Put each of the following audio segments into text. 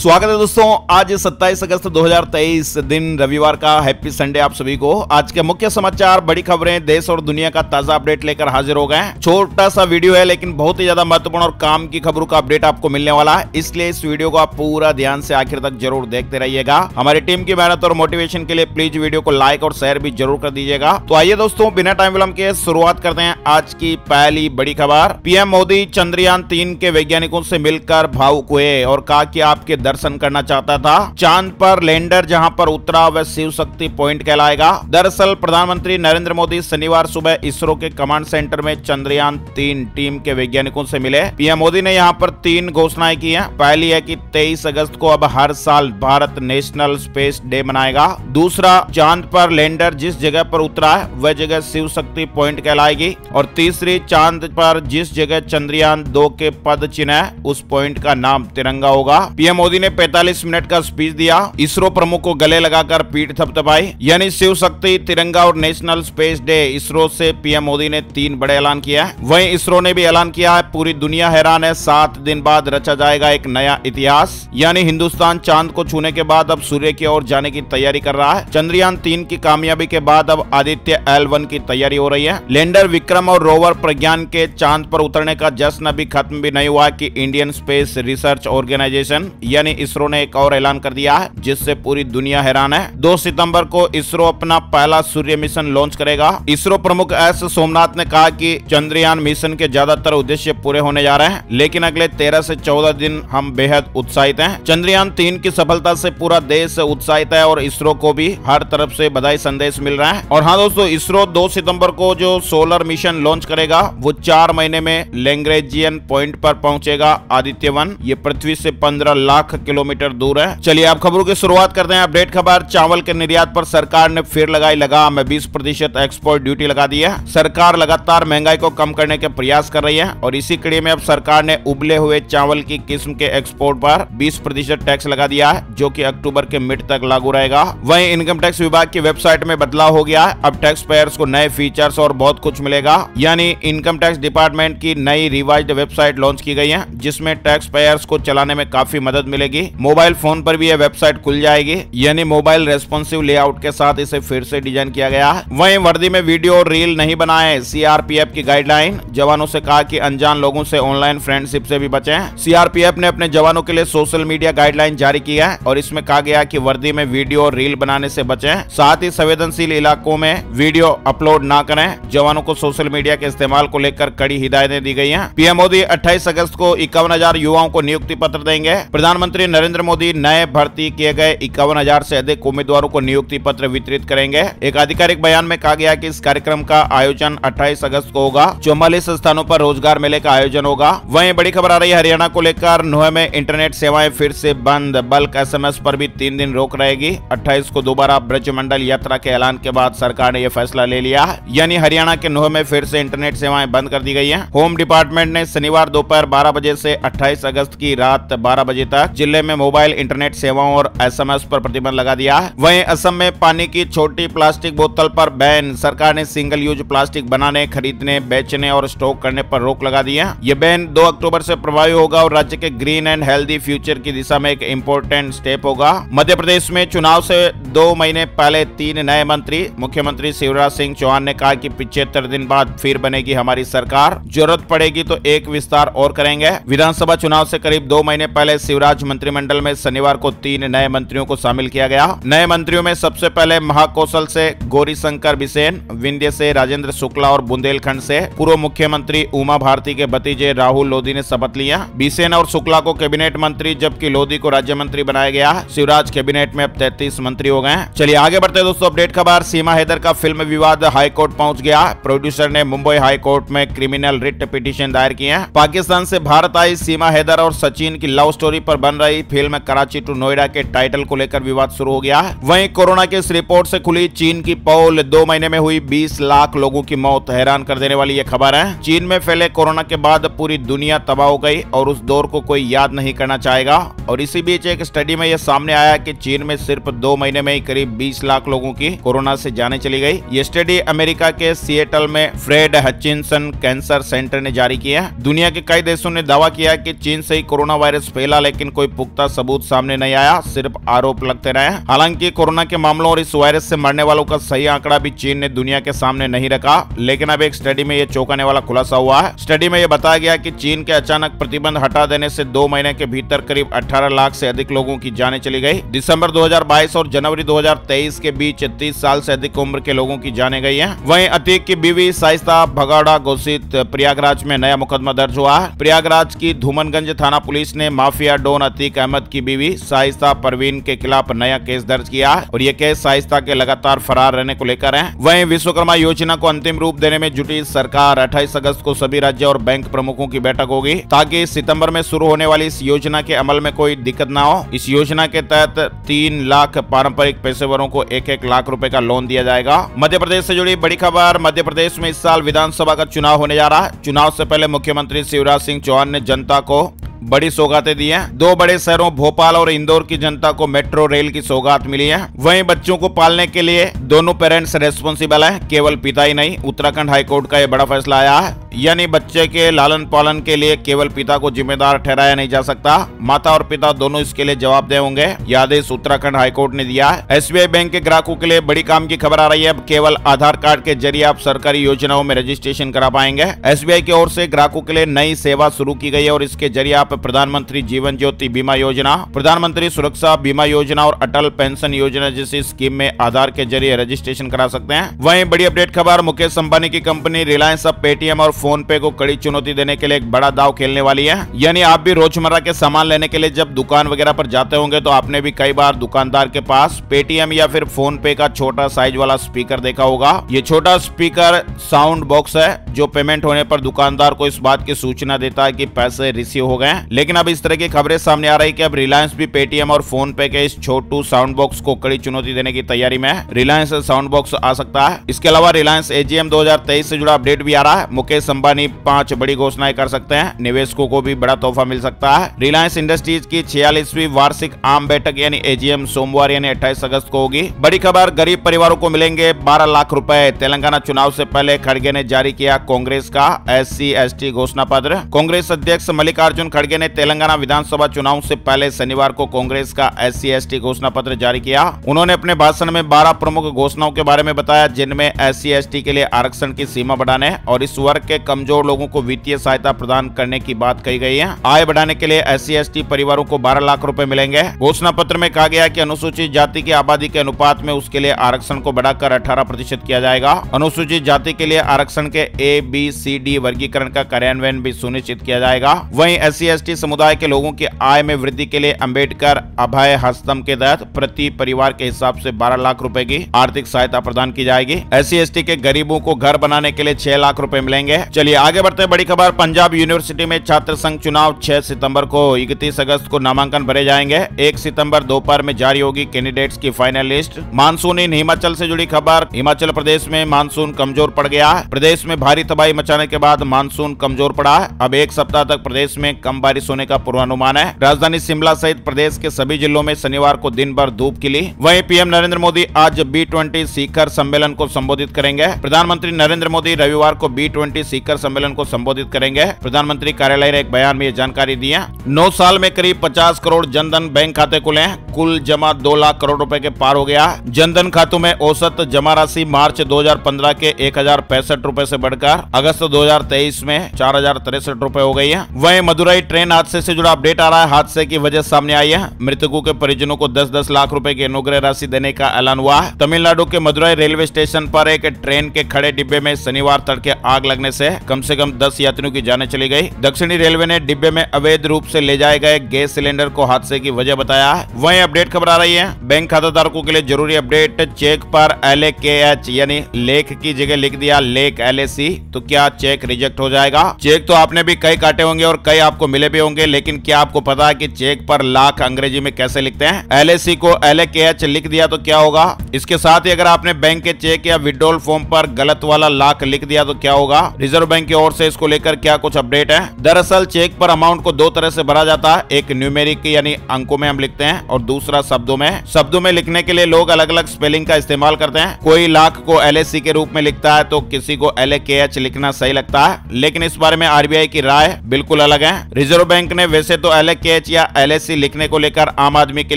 स्वागत है दोस्तों, आज 27 अगस्त 2023 दिन रविवार का। हैप्पी संडे आप सभी को। आज के मुख्य समाचार, बड़ी खबरें, देश और दुनिया का ताजा अपडेट लेकर हाजिर हो गए। छोटा सा वीडियो है लेकिन बहुत ही ज्यादा महत्वपूर्ण और काम की खबरों का अपडेट आपको मिलने वाला है, इसलिए इस वीडियो को आप पूरा ध्यान से आखिर तक जरूर देखते रहिएगा। हमारी टीम की मेहनत और मोटिवेशन के लिए प्लीज वीडियो को लाइक और शेयर भी जरूर कर दीजिएगा। तो आइए दोस्तों, बिना टाइम विलंब के शुरुआत करते हैं आज की पहली बड़ी खबर। पीएम मोदी चंद्रयान 3 के वैज्ञानिकों से मिलकर भावुक हुए और कहा कि आपके दर्शन करना चाहता था। चांद पर लैंडर जहां पर उतरा वह शिव शक्ति पॉइंट कहलाएगा। दरअसल प्रधानमंत्री नरेंद्र मोदी शनिवार सुबह इसरो के कमांड सेंटर में चंद्रयान 3 टीम के वैज्ञानिकों से मिले। पीएम मोदी ने यहां पर 3 घोषणाएं की हैं। पहली है कि 23 अगस्त को अब हर साल भारत नेशनल स्पेस डे मनाएगा। दूसरा, चांद पर लैंडर जिस जगह पर उतरा है वह जगह शिव शक्ति पॉइंट कहलाएगी। और तीसरी, चांद पर जिस जगह चंद्रयान 2 के पद चिन्ह है उस पॉइंट का नाम तिरंगा होगा। पीएम मोदी ने 45 मिनट का स्पीच दिया। इसरो प्रमुख को गले लगाकर पीठ थपथपाई, यानी शिव शक्ति, तिरंगा और नेशनल स्पेस डे। इसरो से पीएम मोदी ने 3 बड़े ऐलान किया है। वहीं इसरो ने भी ऐलान किया है, पूरी दुनिया हैरान है, 7 दिन बाद रचा जाएगा एक नया इतिहास। यानी हिंदुस्तान चांद को छूने के बाद अब सूर्य की ओर जाने की तैयारी कर रहा है। चंद्रयान 3 की कामयाबी के बाद अब आदित्य L1 की तैयारी हो रही है। लैंडर विक्रम और रोवर प्रज्ञान के चांद पर उतरने का जश्न अभी खत्म भी नहीं हुआ कि इंडियन स्पेस रिसर्च ऑर्गेनाइजेशन यानी इसरो ने एक और ऐलान कर दिया है जिससे पूरी दुनिया हैरान है। 2 सितंबर को इसरो अपना पहला सूर्य मिशन लॉन्च करेगा। इसरो प्रमुख एस सोमनाथ ने कहा कि चंद्रयान मिशन के ज्यादातर उद्देश्य पूरे होने जा रहे हैं, लेकिन अगले 13 से 14 दिन हम बेहद उत्साहित हैं। चंद्रयान 3 की सफलता से पूरा देश उत्साहित है और इसरो को भी हर तरफ से बधाई संदेश मिल रहा है। और हाँ दोस्तों, इसरो 2 सितंबर को जो सोलर मिशन लॉन्च करेगा वो 4 महीने में लैग्रेंजियन पॉइंट पर पहुंचेगा, आदित्य 1। ये पृथ्वी से 15 लाख किलोमीटर दूर है। चलिए आप खबरों की शुरुआत करते हैं। अपडेट खबर, चावल के निर्यात पर सरकार ने फिर लगाई लगाम। 20% एक्सपोर्ट ड्यूटी लगा दी है। सरकार लगातार महंगाई को कम करने के प्रयास कर रही है और इसी कड़ी में अब सरकार ने उबले हुए चावल की किस्म के एक्सपोर्ट पर 20% टैक्स लगा दिया है, जो कि अक्टूबर के मिड तक लागू रहेगा। वहीं इनकम टैक्स विभाग की वेबसाइट में बदलाव हो गया है। अब टैक्स पेयर्स को नए फीचर्स और बहुत कुछ मिलेगा। यानी इनकम टैक्स डिपार्टमेंट की नई रिवाइज्ड वेबसाइट लॉन्च की गई है जिसमें टैक्स पेयर्स को चलाने में काफी मदद मिलेगी। मोबाइल फोन पर भी यह वेबसाइट खुल जाएगी, यानी मोबाइल रेस्पॉन्सिव लेआउट के साथ इसे फिर से डिजाइन किया गया है। वहीं वर्दी में वीडियो और रील नहीं बनाए, सीआरपीएफ की गाइडलाइन। जवानों से कहा कि अनजान लोगों से ऑनलाइन फ्रेंडशिप से भी बचें। सीआरपीएफ ने अपने जवानों के लिए सोशल मीडिया गाइडलाइन जारी की है और इसमें कहा गया कि वर्दी में वीडियो और रील बनाने से बचें। साथ ही संवेदनशील इलाकों में वीडियो अपलोड ना करें। जवानों को सोशल मीडिया के इस्तेमाल को लेकर कड़ी हिदायतें दी गई हैं। पीएम मोदी 28 अगस्त को 51,000 युवाओं को नियुक्ति पत्र देंगे। प्रधानमंत्री नरेंद्र मोदी नए भर्ती किए गए 51,000 से अधिक उम्मीदवारों को नियुक्ति पत्र वितरित करेंगे। एक आधिकारिक बयान में कहा गया कि इस कार्यक्रम का आयोजन 28 अगस्त को होगा। 44 स्थानों पर रोजगार मेले का आयोजन होगा। वहीं बड़ी खबर आ रही है हरियाणा को लेकर। नोएडा में इंटरनेट सेवाएं फिर से बंद। बल्क एसएमएस पर भी 3 दिन रोक रहेगी। 28 को दोबारा ब्रजमंडल यात्रा के ऐलान के बाद सरकार ने यह फैसला ले लिया, यानी हरियाणा के नोएडा में फिर से इंटरनेट सेवाएं बंद कर दी गई है। होम डिपार्टमेंट ने शनिवार दोपहर 12 बजे से 28 अगस्त की रात 12 बजे तक जिले में मोबाइल इंटरनेट सेवाओं और एसएमएस पर प्रतिबंध लगा दिया है। वहीं असम में पानी की छोटी प्लास्टिक बोतल पर बैन। सरकार ने सिंगल यूज प्लास्टिक बनाने, खरीदने, बेचने और स्टॉक करने पर रोक लगा दी है। यह बैन 2 अक्टूबर से प्रभावी होगा और राज्य के ग्रीन एंड हेल्दी फ्यूचर की दिशा में एक इम्पोर्टेंट स्टेप होगा। मध्य प्रदेश में चुनाव से 2 महीने पहले 3 नए मंत्री। मुख्यमंत्री शिवराज सिंह चौहान ने कहा कि 75 दिन बाद फिर बनेगी हमारी सरकार, जरूरत पड़ेगी तो एक विस्तार और करेंगे। विधानसभा चुनाव से करीब 2 महीने पहले शिवराज मंत्रिमंडल में शनिवार को 3 नए मंत्रियों को शामिल किया गया। नए मंत्रियों में सबसे पहले महाकौशल से गौरीशंकर बिसेन, विंध्य से राजेंद्र शुक्ला और बुंदेलखंड से पूर्व मुख्यमंत्री उमा भारती के भतीजे राहुल लोधी ने शपथ लिया। बिसेन और शुक्ला को कैबिनेट मंत्री जबकि लोधी को राज्य मंत्री बनाया गया। शिवराज कैबिनेट में अब 33 मंत्री हो गए। चलिए आगे बढ़ते हैं दोस्तों। अपडेट खबर, सीमा हैदर का फिल्म विवाद हाईकोर्ट पहुंच गया। प्रोड्यूसर ने मुंबई हाईकोर्ट में क्रिमिनल रिट पिटीशन दायर की है। पाकिस्तान से भारत आई सीमा हैदर और सचिन की लव स्टोरी पर बन रही फिल्म कराची टू नोएडा के टाइटल को लेकर विवाद शुरू हो गया। वहीं कोरोना के इस रिपोर्ट से खुली चीन की पोल। 2 महीने में हुई 20 लाख लोगों की मौत। हैरान कर देने वाली ये खबर है। चीन में फैले कोरोना के बाद पूरी दुनिया तबाह हो गई और उस दौर को कोई याद नहीं करना चाहेगा। और इसी बीच एक स्टडी में यह सामने आया कि चीन में सिर्फ 2 महीने में ही करीब 20 लाख लोगों की कोरोना से जाने चली गई। ये स्टडी अमेरिका के सिएटल में फ्रेड हचिनसन कैंसर सेंटर ने जारी की है। दुनिया के कई देशों ने दावा किया कि चीन से ही कोरोना वायरस फैला, लेकिन कोई पुख्ता सबूत सामने नहीं आया, सिर्फ आरोप लगते रहे। हालांकि कोरोना के मामलों और इस वायरस से मरने वालों का सही आंकड़ा भी चीन ने दुनिया के सामने नहीं रखा, लेकिन अब एक स्टडी में यह चौंकाने वाला खुलासा हुआ है। स्टडी में यह बताया गया कि चीन के अचानक प्रतिबंध हटा देने से 2 महीने के भीतर करीब 18 लाख से अधिक लोगों की जानें चली गई। दिसंबर 2022 और जनवरी 2023 के बीच 30 साल से अधिक उम्र के लोगों की जानें गई हैं। वहीं अतीक की बीवी शाइस्ता भगौड़ा घोषित प्रयागराज में नया मुकदमा दर्ज हुआ है। प्रयागराज की धूमनगंज थाना पुलिस ने माफिया डॉन अतीक अहमद की बीवी शाइस्ता परवीन के खिलाफ नया केस दर्ज किया है और ये केस शाइस्ता के लगातार फरार रहने को लेकर है। वहीं विश्वकर्मा योजना को अंतिम रूप देने में जुटी सरकार 28 अगस्त को सभी राज्य और बैंक प्रमुखों की बैठक होगी ताकि सितंबर में शुरू होने वाली इस योजना के अमल में कोई दिक्कत ना हो। इस योजना के तहत 3 लाख पारंपरिक पेशेवरों को 1-1 लाख रुपए का लोन दिया जाएगा। मध्य प्रदेश से जुड़ी बड़ी खबर। मध्य प्रदेश में इस साल विधानसभा का चुनाव होने जा रहा है। चुनाव से पहले मुख्यमंत्री शिवराज सिंह चौहान ने जनता को बड़ी सौगातें दी हैं। 2 बड़े शहरों भोपाल और इंदौर की जनता को मेट्रो रेल की सौगात मिली है। वहीं बच्चों को पालने के लिए दोनों पेरेंट्स रेस्पॉन्सिबल हैं, केवल पिता ही नहीं। उत्तराखंड हाईकोर्ट का यह बड़ा फैसला आया है, यानी बच्चे के लालन पालन के लिए केवल पिता को जिम्मेदार ठहराया नहीं जा सकता, माता और पिता दोनों इसके लिए जवाबदेह होंगे। यह आदेश उत्तराखंड हाईकोर्ट ने दिया है। एसबीआई बैंक के ग्राहकों के लिए बड़ी काम की खबर आ रही है। अब केवल आधार कार्ड के जरिए आप सरकारी योजनाओं में रजिस्ट्रेशन करा पाएंगे। एसबीआई की ओर से ग्राहकों के लिए नई सेवा शुरू की गई है और इसके जरिए आप प्रधानमंत्री जीवन ज्योति बीमा योजना, प्रधानमंत्री सुरक्षा बीमा योजना और अटल पेंशन योजना जैसी स्कीम में आधार के जरिए रजिस्ट्रेशन करा सकते हैं। वहीं बड़ी अपडेट खबर, मुकेश अंबानी की कंपनी रिलायंस अब पेटीएम और फोन पे को कड़ी चुनौती देने के लिए एक बड़ा दांव खेलने वाली है। यानी आप भी रोजमर्रा के सामान लेने के लिए जब दुकान वगैरह पर जाते होंगे तो आपने भी कई बार दुकानदार के पास पेटीएम या फिर फोन पे का छोटा साइज वाला स्पीकर देखा होगा। ये छोटा स्पीकर साउंड बॉक्स है जो पेमेंट होने पर दुकानदार को इस बात की सूचना देता है कि पैसे रिसीव हो गए। लेकिन अब इस तरह की खबरें सामने आ रही कि अब रिलायंस भी पेटीएम और फोन पे के इस छोटू साउंड बॉक्स को कड़ी चुनौती देने की तैयारी में है। रिलायंस साउंड बॉक्स आ सकता है। इसके अलावा रिलायंस एजीएम 2023 से जुड़ा अपडेट भी आ रहा है। मुकेश अंबानी 5 बड़ी घोषणाएं कर सकते हैं। निवेशकों को भी बड़ा तोहफा मिल सकता है। रिलायंस इंडस्ट्रीज की 46वीं वार्षिक आम बैठक यानी एजीएम सोमवार यानी 28 अगस्त को होगी। बड़ी खबर, गरीब परिवारों को मिलेंगे 12 लाख रुपए। तेलंगाना चुनाव से पहले खड़गे ने जारी किया कांग्रेस का SC/ST घोषणा पत्र। कांग्रेस अध्यक्ष मल्लिकार्जुन खड़गे ने तेलंगाना विधानसभा चुनाव से पहले शनिवार को कांग्रेस का SC/ST घोषणा पत्र जारी किया। उन्होंने अपने भाषण में 12 प्रमुख घोषणाओं के बारे में बताया, जिनमें SC/ST के लिए आरक्षण की सीमा बढ़ाने और इस वर्ग के कमजोर लोगों को वित्तीय सहायता प्रदान करने की बात कही गई है। आय बढ़ाने के लिए SC/ST परिवारों को 12 लाख रुपए मिलेंगे। घोषणा पत्र में कहा गया कि अनुसूचित जाति की आबादी के अनुपात में उसके लिए आरक्षण को बढ़ाकर 18% किया जाएगा। अनुसूचित जाति के लिए आरक्षण के A, B, C, D वर्गीकरण का कार्यान्वयन भी सुनिश्चित किया जाएगा। वहीं SC/ST समुदाय के लोगों की आय में वृद्धि के लिए अंबेडकर अभय हस्तम के तहत प्रति परिवार के हिसाब से 12 लाख रुपए की आर्थिक सहायता प्रदान की जाएगी। SC/ST के गरीबों को घर बनाने के लिए 6 लाख रुपए मिलेंगे। चलिए आगे बढ़ते हैं। बड़ी खबर, पंजाब यूनिवर्सिटी में छात्र संघ चुनाव 6 सितंबर को। 31 अगस्त को नामांकन भरे जाएंगे। 1 सितंबर दोपहर में जारी होगी कैंडिडेट्स की फाइनल लिस्ट। मानसून इन हिमाचल से जुड़ी खबर, हिमाचल प्रदेश में मानसून कमजोर पड़ गया है। प्रदेश में भारी तबाही मचाने के बाद मानसून कमजोर पड़ा है। अब 1 सप्ताह तक प्रदेश में कम बारिश होने का पूर्वानुमान है। राजधानी शिमला सहित प्रदेश के सभी जिलों में शनिवार को दिन भर धूप खिली। वहीं पीएम नरेंद्र मोदी आज B20 शिखर सम्मेलन को संबोधित करेंगे। प्रधानमंत्री नरेंद्र मोदी रविवार को B20 शिखर सम्मेलन को संबोधित करेंगे। प्रधानमंत्री कार्यालय ने एक बयान में यह जानकारी दी है। 9 साल में करीब 50 करोड़ जनधन बैंक खाते खुले हैं। कुल जमा 2 लाख करोड़ रुपए के पार हो गया। जनधन खातों में औसत जमा राशि मार्च 2015 के 1065 रुपए से बढ़कर अगस्त 2023 में 4063 रुपए हो गई है। वहीं मदुरई ट्रेन हादसे से जुड़ा अपडेट आ रहा है। हादसे की वजह सामने आई है। मृतकों के परिजनों को 10-10 लाख रुपए की अनुग्रह राशि देने का ऐलान हुआ है। तमिलनाडु के मदुरई रेलवे स्टेशन पर एक ट्रेन के खड़े डिब्बे में शनिवार तड़के आग लगने से कम 10 यात्रियों की जानें चली गई। दक्षिणी रेलवे ने डिब्बे में अवैध रूप से ले जाए गए गैस सिलेंडर को हादसे की वजह बताया है। वहीं अपडेट खबर आ रही है, बैंक खाता धारकों के लिए जरूरी अपडेट। चेक पर LAKH यानी लेख की जगह लिख दिया लेक LAC, तो क्या चेक रिजेक्ट हो जाएगा? चेक तो आपने भी कई काटे होंगे और कई आपको मिले भी होंगे, लेकिन क्या आपको पता है कि चेक पर लाख अंग्रेजी में कैसे लिखते हैं? LAC को LAKH लिख दिया तो क्या होगा? इसके साथ ही अगर आपने बैंक के चेक या विड्रॉल फॉर्म पर गलत वाला लाख लिख दिया तो क्या होगा? रिजर्व बैंक की ओर से इसको लेकर क्या कुछ अपडेट है? दरअसल चेक पर अमाउंट को 2 तरह से भरा जाता है। एक न्यूमेरिक यानी अंकों में हम लिखते हैं और दूसरा शब्दों में। शब्दों में लिखने के लिए लोग अलग अलग स्पेलिंग का इस्तेमाल करते हैं। कोई लाख को LAC के रूप में लिखता है तो किसी को LAKH लिखना सही लगता है, लेकिन इस बारे में RBI की राय बिल्कुल अलग है। रिजर्व बैंक ने वैसे तो LAKH या LSC लिखने को लेकर आम आदमी के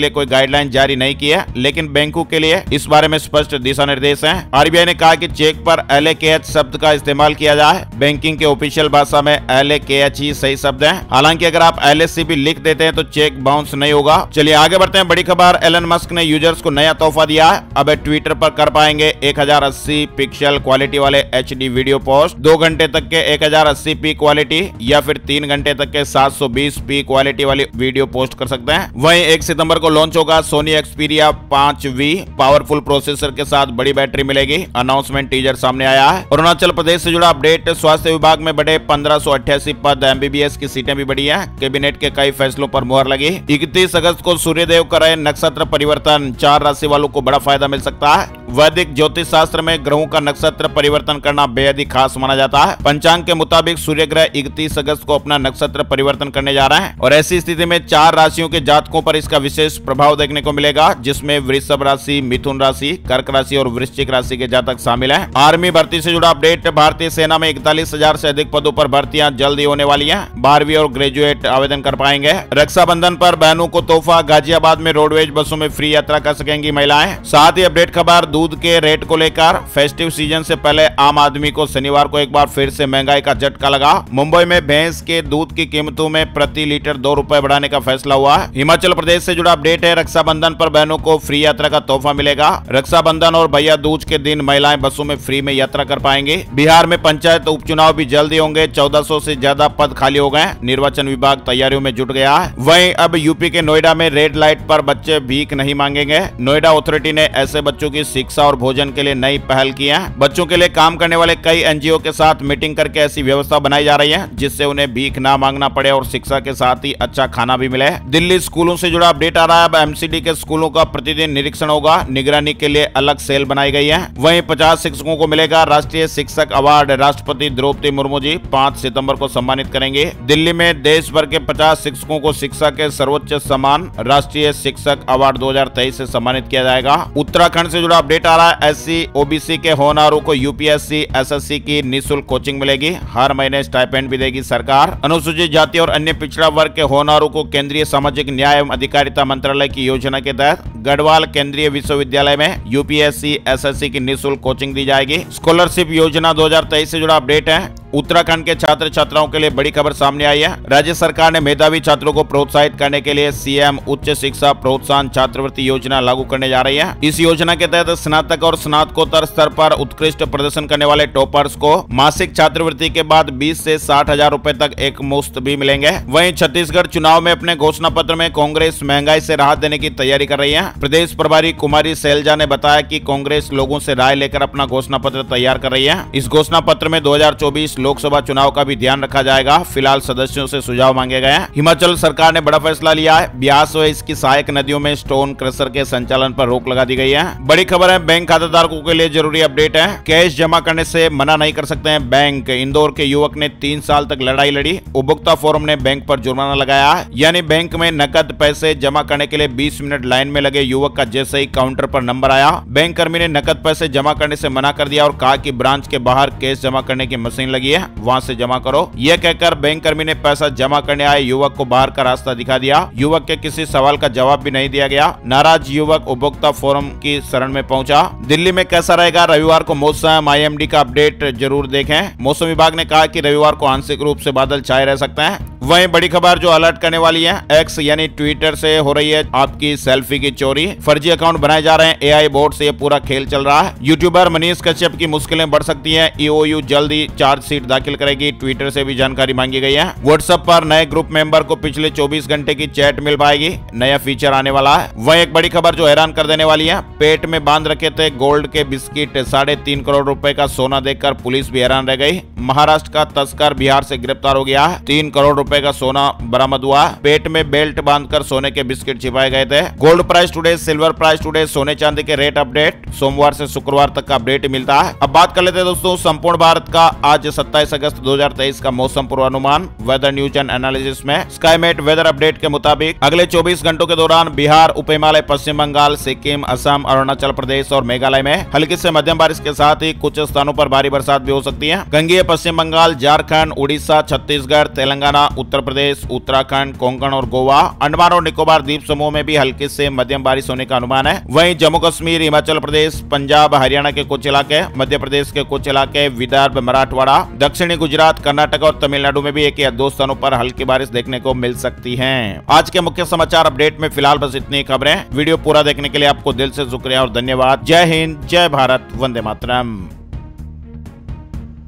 लिए कोई गाइडलाइन जारी नहीं की है, लेकिन बैंकों के लिए इस बारे में स्पष्ट दिशा निर्देश हैं। RBI ने कहा कि चेक पर LAKH शब्द का इस्तेमाल किया जाए। बैंकिंग के ऑफिशियल भाषा में LAKH ही सही शब्द है। हालांकि अगर आप LSC भी लिख देते हैं तो चेक बाउंस नहीं होगा। चलिए आगे बढ़ते हैं। बड़ी खबर, एलन मस्क ने यूजर्स को नया तोहफा दिया है। अब ट्विटर पर कर पाएंगे 1080 पिक्सल क्वालिटी वाले HD वीडियो पोस्ट, 2 घंटे तक के 1080p क्वालिटी या फिर 3 घंटे तक के 720p क्वालिटी वाली वीडियो पोस्ट कर सकते हैं। वहीं 1 सितंबर को लॉन्च होगा Soni Xperia 5V, powerful processor के साथ बड़ी बैटरी मिलेगी। अनाउंसमेंट टीजर सामने आया है। अरुणाचल प्रदेश से जुड़ा अपडेट, स्वास्थ्य विभाग में बढ़े 1588 पद, MBBS की सीटें भी बढ़ी हैं। कैबिनेट के कई फैसलों पर मुहर लगी। 31 अगस्त को सूर्यदेव करे नक्षत्र परिवर्तन, 4 राशि वालों को बड़ा फायदा मिल सकता है। वैदिक ज्योतिष शास्त्र में ग्रहों का नक्षत्र परिवर्तन करना बेहद ही खास माना जाता है। पंचांग के मुताबिक सूर्य ग्रह 31 अगस्त को अपना नक्षत्र परिवर्तन करने जा रहा है और ऐसी स्थिति में 4 राशियों के जातकों पर इसका विशेष प्रभाव देखने को मिलेगा, जिसमें वृषभ राशि, मिथुन राशि, कर्क राशि और वृश्चिक राशि के जातक शामिल हैं। आर्मी भर्ती से जुड़ा अपडेट, भारतीय सेना में 41,000 से अधिक पदों पर भर्तियां जल्द ही होने वाली हैं। 12वीं और ग्रेजुएट आवेदन कर पाएंगे। रक्षाबंधन पर बहनों को तोहफा, गाजियाबाद में रोडवेज बसों में फ्री यात्रा कर सकेंगी महिलाएं। साथ ही अपडेट खबर, दूध के रेट को लेकर, फेस्टिव सीजन से पहले आम आदमी को शनिवार को एक बार फिर से महंगाई का झटका लगा। मुंबई में भैंस के दूध की कीमतों में प्रति लीटर 2 रुपए बढ़ाने का फैसला हुआ। हिमाचल प्रदेश से जुड़ा अपडेट है, रक्षाबंधन पर बहनों को फ्री यात्रा का तोहफा मिलेगा। रक्षाबंधन और भैया दूज के दिन महिलाएं बसों में फ्री में यात्रा कर पाएंगी। बिहार में पंचायत उपचुनाव भी जल्दी होंगे। 1400 से ज्यादा पद खाली हो गए। निर्वाचन विभाग तैयारियों में जुट गया है। वहीं अब यूपी के नोएडा में रेड लाइट पर बच्चे भीख नहीं मांगेंगे। नोएडा अथॉरिटी ने ऐसे बच्चों की शिक्षा और भोजन के लिए नई पहल की है। बच्चों के लिए काम करने वाले कई NGO के साथ मीटिंग करके ऐसी व्यवस्था बनाई जा रही है जिससे उन्हें भीख ना मांगना पड़े और शिक्षा के साथ ही अच्छा खाना भी मिले। दिल्ली स्कूलों से जुड़ा अपडेट आ रहा है। अब MCD के स्कूलों का प्रतिदिन निरीक्षण होगा। निगरानी के लिए अलग सेल बनाई गई है। वहीं 50 शिक्षकों को मिलेगा राष्ट्रीय शिक्षक अवार्ड। राष्ट्रपति द्रौपदी मुर्मू जी 5 सितंबर को सम्मानित करेंगे। दिल्ली में देश भर के 50 शिक्षकों को शिक्षा के सर्वोच्च सम्मान राष्ट्रीय शिक्षक अवार्ड 2023 से सम्मानित किया जाएगा। उत्तराखंड से जुड़ा अपडेट आ रहा है। SC OBC के होनहारों को UPSC SSC की निःशुल्क कोचिंग मिलेगी। हर महीने स्टाइपेंड भी देगी सरकार। अनुसूचित जाति और अन्य पिछड़ा वर्ग के होनहारों को केंद्रीय सामाजिक न्याय एवं अधिकारिता मंत्रालय की योजना के तहत गढ़वाल केंद्रीय विश्वविद्यालय में UPSC SSC की निःशुल्क कोचिंग दी जाएगी। स्कॉलरशिप योजना 2023 से जुड़ा अपडेट है। उत्तराखंड के छात्र छात्राओं के लिए बड़ी खबर सामने आई है। राज्य सरकार ने मेधावी छात्रों को प्रोत्साहित करने के लिए CM उच्च शिक्षा प्रोत्साहन छात्रवृत्ति योजना लागू करने जा रही है। इस योजना के तहत स्नातक और स्नातकोत्तर स्तर पर उत्कृष्ट प्रदर्शन करने वाले टॉपर्स को मासिक छात्रवृत्ति के बाद 20 से 60,000 रुपए तक एक मुश्त भी मिलेंगे। वहीं छत्तीसगढ़ चुनाव में अपने घोषणा पत्र में कांग्रेस महंगाई से राहत देने की तैयारी कर रही है। प्रदेश प्रभारी कुमारी सैलजा ने बताया कि कांग्रेस लोगों से राय लेकर अपना घोषणा पत्र तैयार कर रही है। इस घोषणा पत्र में 2024 लोकसभा चुनाव का भी ध्यान रखा जाएगा। फिलहाल सदस्यों से सुझाव मांगे गए हैं। हिमाचल सरकार ने बड़ा फैसला लिया है। ब्यास व इसकी सहायक नदियों में स्टोन क्रशर के संचालन पर रोक लगा दी गई है। बड़ी खबर है, बैंक खाताधारकों के लिए जरूरी अपडेट है। कैश जमा करने से मना नहीं कर सकते हैं बैंक। इंदौर के युवक ने 3 साल तक लड़ाई लड़ी। उपभोक्ता फोरम ने बैंक पर जुर्माना लगाया है। यानी बैंक में नकद पैसे जमा करने के लिए 20 मिनट लाइन में लगे युवक का जैसे ही काउंटर पर नंबर आया, बैंक कर्मी ने नकद पैसे जमा करने से मना कर दिया और कहा कि ब्रांच के बाहर कैश जमा करने की मशीन लगी है, वहां से जमा करो। यह कहकर बैंक कर्मी ने पैसा जमा करने आए युवक को बाहर का रास्ता दिखा दिया। युवक के किसी सवाल का जवाब भी नहीं दिया गया। नाराज युवक उपभोक्ता फोरम की शरण में पहुंचा। दिल्ली में कैसा रहेगा रविवार को मौसम, IMD का अपडेट जरूर देखें। मौसम विभाग ने कहा कि रविवार को आंशिक रूप से बादल छाए रह सकते हैं। वहीं बड़ी खबर जो अलर्ट करने वाली है, X यानी ट्विटर से हो रही है आपकी सेल्फी की चोरी। फर्जी अकाउंट बनाए जा रहे हैं। AI बोर्ड से ये पूरा खेल चल रहा है। यूट्यूबर मनीष कश्यप की मुश्किलें बढ़ सकती हैं। EOU जल्द ही चार्जशीट दाखिल करेगी। ट्विटर से भी जानकारी मांगी गई है। WhatsApp पर नए ग्रुप मेंबर को पिछले 24 घंटे की चैट मिल पाएगी। नया फीचर आने वाला है। वहीं एक बड़ी खबर जो हैरान कर देने वाली है, पेट में बांध रखे थे गोल्ड के बिस्किट, 3.5 करोड़ रुपए का सोना देखकर पुलिस भी हैरान रह गई। महाराष्ट्र का तस्कर बिहार से गिरफ्तार हो गया है। 3 करोड़ रुपए का सोना बरामद हुआ। पेट में बेल्ट बांधकर सोने के बिस्किट छिपाए गए थे। Gold price today, silver price today, सोने चांदी के रेट अपडेट सोमवार से शुक्रवार तक का अपडेट मिलता है। अब बात कर लेते हैं दोस्तों संपूर्ण भारत का आज 27 अगस्त 2023 का मौसम पूर्वानुमान वेदर न्यूज एंड एनालिसिस में। स्काईमेट वेदर अपडेट के मुताबिक अगले 24 घंटों के दौरान बिहार, उप हिमालय, पश्चिम बंगाल, सिक्किम, असम, अरुणाचल प्रदेश और मेघालय में हल्की से मध्यम बारिश के साथ ही कुछ स्थानों पर भारी बरसात भी हो सकती है। गंगीय पश्चिम बंगाल, झारखंड, उड़ीसा, छत्तीसगढ़, तेलंगाना, उत्तर प्रदेश, उत्तराखंड, कोंकण और गोवा, अंडमान और निकोबार द्वीप समूह में भी हल्की से मध्यम बारिश होने का अनुमान है। वहीं जम्मू कश्मीर, हिमाचल प्रदेश, पंजाब, हरियाणा के कुछ इलाके, मध्य प्रदेश के कुछ इलाके, विदर्भ, मराठवाड़ा, दक्षिणी गुजरात, कर्नाटक और तमिलनाडु में भी एक या दो स्थानों पर हल्की बारिश देखने को मिल सकती है। आज के मुख्य समाचार अपडेट में फिलहाल बस इतनी खबरें। वीडियो पूरा देखने के लिए आपको दिल से शुक्रिया और धन्यवाद। जय हिंद, जय भारत, वंदे मातरम।